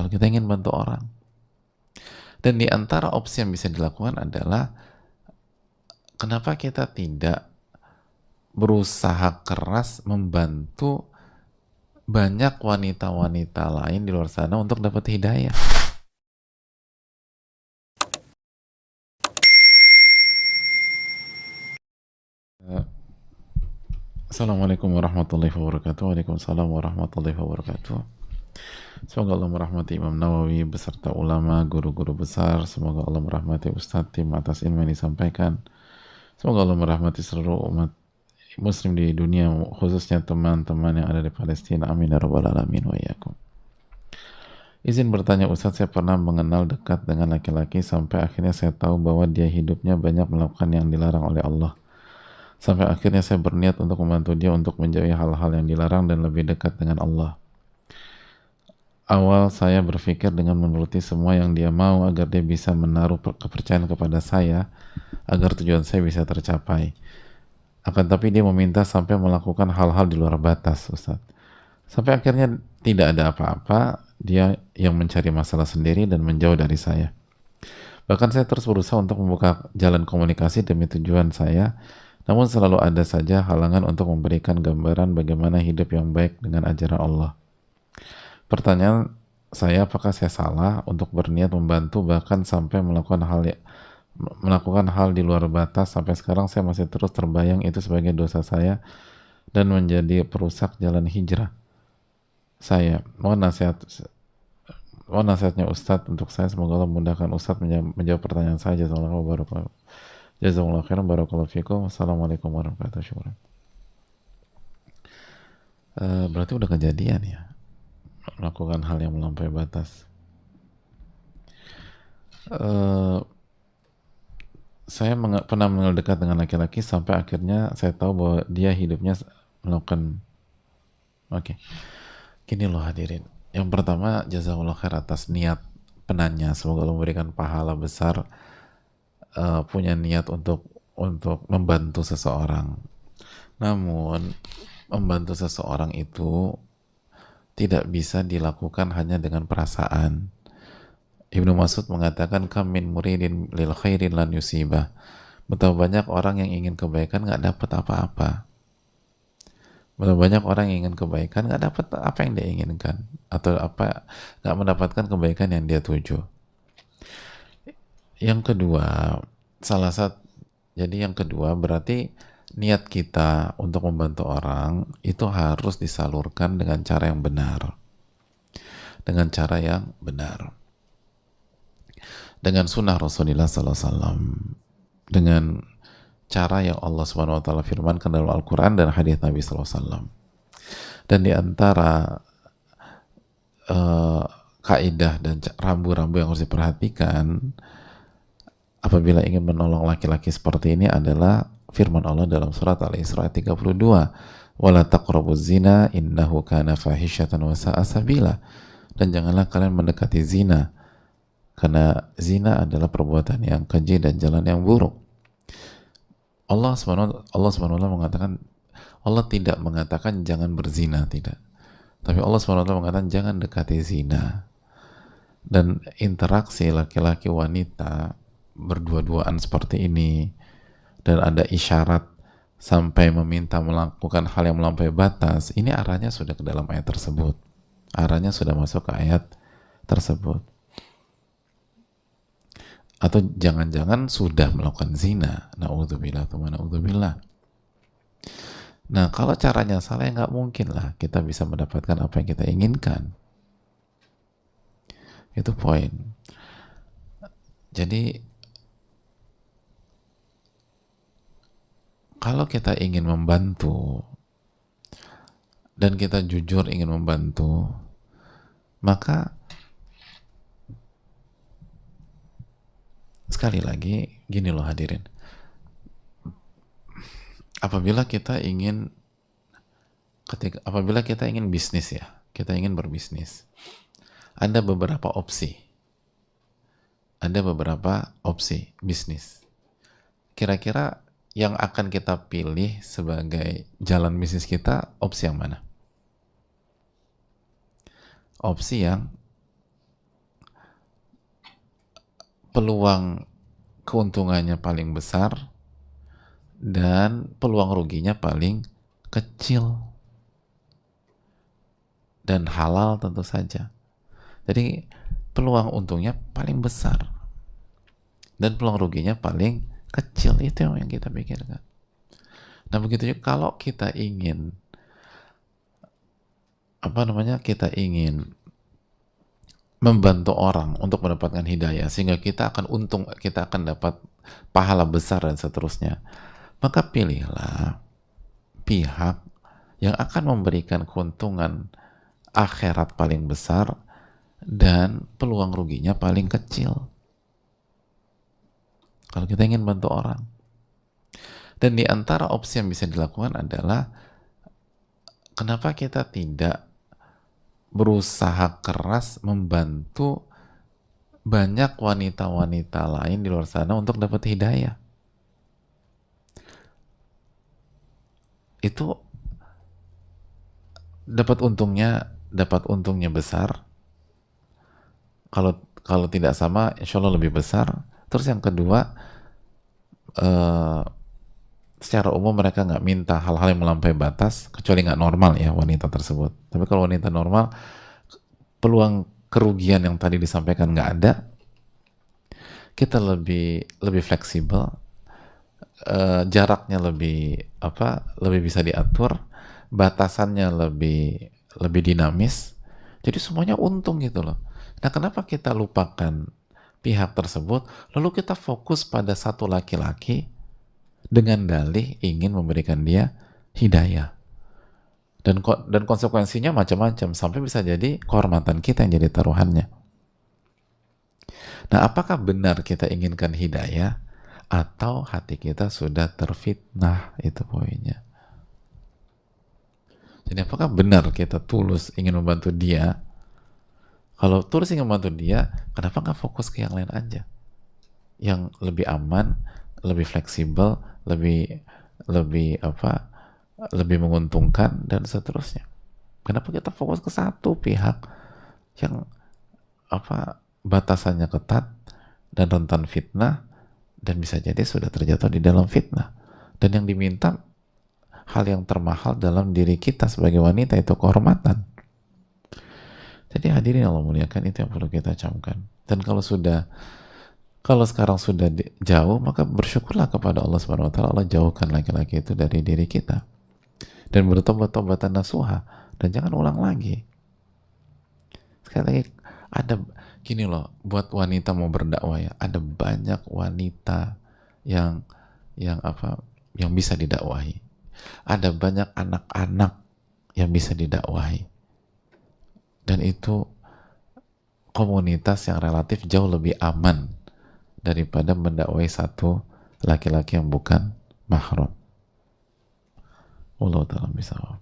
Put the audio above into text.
kalau kita ingin bantu orang. Dan di antara opsi yang bisa dilakukan adalah kenapa kita tidak berusaha keras membantu banyak wanita-wanita lain di luar sana untuk dapat hidayah. Assalamualaikum warahmatullahi wabarakatuh. Waalaikumsalam warahmatullahi wabarakatuh. Semoga Allah merahmati Imam Nawawi beserta ulama, guru-guru besar. Semoga Allah merahmati Ustadz Tim atas ilmu yang disampaikan. Semoga Allah merahmati seluruh umat muslim di dunia, khususnya teman-teman yang ada di Palestina. Amin ya rabbal alamin wa iyyakum. Izin bertanya Ustadz, saya pernah mengenal dekat dengan laki-laki sampai akhirnya saya tahu bahwa dia hidupnya banyak melakukan yang dilarang oleh Allah. Sampai akhirnya saya berniat untuk membantu dia untuk menjauhi hal-hal yang dilarang dan lebih dekat dengan Allah. Awal saya berpikir dengan menuruti semua yang dia mau agar dia bisa menaruh kepercayaan kepada saya agar tujuan saya bisa tercapai. Akan tapi dia meminta sampai melakukan hal-hal di luar batas, Ustaz. Sampai akhirnya tidak ada apa-apa, dia yang mencari masalah sendiri dan menjauh dari saya. Bahkan saya terus berusaha untuk membuka jalan komunikasi demi tujuan saya, namun selalu ada saja halangan untuk memberikan gambaran bagaimana hidup yang baik dengan ajaran Allah. Pertanyaan saya, apakah saya salah untuk berniat membantu bahkan sampai melakukan hal di luar batas? Sampai sekarang saya masih terus terbayang itu sebagai dosa saya dan menjadi perusak jalan hijrah saya. Mohon nasihatnya Ustadz untuk saya. Semoga Allah memudahkan Ustadz menjawab pertanyaan saya. Jazakallahu khairan, barakallahu fikum. Assalamualaikum warahmatullahi wabarakatuh. Berarti udah kejadian ya melakukan hal yang melampaui batas. Saya pernah mengenal dekat dengan laki-laki sampai akhirnya saya tahu bahwa dia hidupnya melakukan gini loh hadirin. Yang pertama, jazakallahu khair atas niat penanya. Semoga Allah memberikan pahala besar, punya niat untuk membantu seseorang. Namun membantu seseorang itu tidak bisa dilakukan hanya dengan perasaan. Ibnu Mas'ud mengatakan, kam min muridin lil khairin lan yusibah. Betapa banyak orang yang ingin kebaikan nggak dapat apa-apa. Betapa banyak orang yang ingin kebaikan nggak dapat apa yang dia inginkan, atau nggak mendapatkan kebaikan yang dia tuju. Yang kedua, yang kedua berarti niat kita untuk membantu orang itu harus disalurkan dengan cara yang benar. Dengan cara yang benar. Dengan sunnah Rasulullah SAW. Dengan cara yang Allah Subhanahu Wa Taala firmankan dalam Al-Quran dan hadis Nabi SAW. Dan di antara kaidah dan rambu-rambu yang harus diperhatikan apabila ingin menolong laki-laki seperti ini adalah firman Allah dalam surat Al-Isra 32, wala taqrabuz zina innahu kana fahisyatan wa sa'a sabila. Dan janganlah kalian mendekati zina, karena zina adalah perbuatan yang keji dan jalan yang buruk. Allah SWT mengatakan, Allah tidak mengatakan jangan berzina, tidak. Tapi Allah SWT mengatakan jangan dekati zina. Dan interaksi laki-laki wanita berdua-duaan seperti ini, dan ada isyarat sampai meminta melakukan hal yang melampaui batas, ini arahnya sudah ke dalam ayat tersebut. Arahnya sudah masuk ke ayat tersebut. Atau jangan-jangan sudah melakukan zina. Na'udzubillah, na'udzubillah. Nah, kalau caranya salah, ya nggak mungkin lah kita bisa mendapatkan apa yang kita inginkan. Itu poin. Jadi kalau kita ingin membantu dan kita jujur ingin membantu, maka sekali lagi gini loh hadirin, apabila kita ingin bisnis ya, kita ingin berbisnis, ada beberapa opsi bisnis. Kira-kira yang akan kita pilih sebagai jalan bisnis kita, opsi yang mana? Opsi yang peluang keuntungannya paling besar dan peluang ruginya paling kecil, dan halal tentu saja. Jadi peluang untungnya paling besar dan peluang ruginya paling kecil. Itu yang kita pikirkan. Nah begitu juga kalau kita ingin kita ingin membantu orang untuk mendapatkan hidayah sehingga kita akan untung, kita akan dapat pahala besar dan seterusnya, maka pilihlah pihak yang akan memberikan keuntungan akhirat paling besar dan peluang ruginya paling kecil kalau kita ingin bantu orang. Dan di antara opsi yang bisa dilakukan adalah, kenapa kita tidak berusaha keras membantu banyak wanita-wanita lain di luar sana untuk dapat hidayah? Itu dapat untungnya besar. Kalau tidak sama, insya Allah lebih besar. Terus yang kedua, secara umum mereka nggak minta hal-hal yang melampaui batas, kecuali nggak normal ya wanita tersebut. Tapi kalau wanita normal, peluang kerugian yang tadi disampaikan nggak ada. Kita lebih fleksibel, jaraknya lebih bisa diatur, batasannya lebih dinamis. Jadi semuanya untung gitu loh. Nah, kenapa kita lupakan pihak tersebut, lalu kita fokus pada satu laki-laki dengan dalih ingin memberikan dia hidayah? Dan konsekuensinya macam-macam, sampai bisa jadi kehormatan kita yang jadi taruhannya. Nah, apakah benar kita inginkan hidayah atau hati kita sudah terfitnah? Itu poinnya. Jadi apakah benar kita tulus ingin membantu dia? Kalau tulus ingin membantu dia, kenapa nggak fokus ke yang lain aja? Yang lebih aman, lebih fleksibel, lebih menguntungkan dan seterusnya. Kenapa kita fokus ke satu pihak yang batasannya ketat dan rentan fitnah, dan bisa jadi sudah terjatuh di dalam fitnah, dan yang diminta hal yang termahal dalam diri kita sebagai wanita, itu kehormatan. Jadi hadirin Allah muliakan, itu yang perlu kita camkan. Dan kalau sekarang sudah jauh, maka bersyukurlah kepada Allah Subhanahu wa taala, Allah jauhkan laki-laki itu dari diri kita, dan bertobat-tobatan nasuha, dan jangan ulang lagi. Sekali lagi, ada gini loh, buat wanita mau berdakwah ya, ada banyak wanita yang bisa didakwahi. Ada banyak anak-anak yang bisa didakwahi. Dan itu komunitas yang relatif jauh lebih aman daripada mendakwai satu laki-laki yang bukan mahram. Wallahu ta'ala bisawab.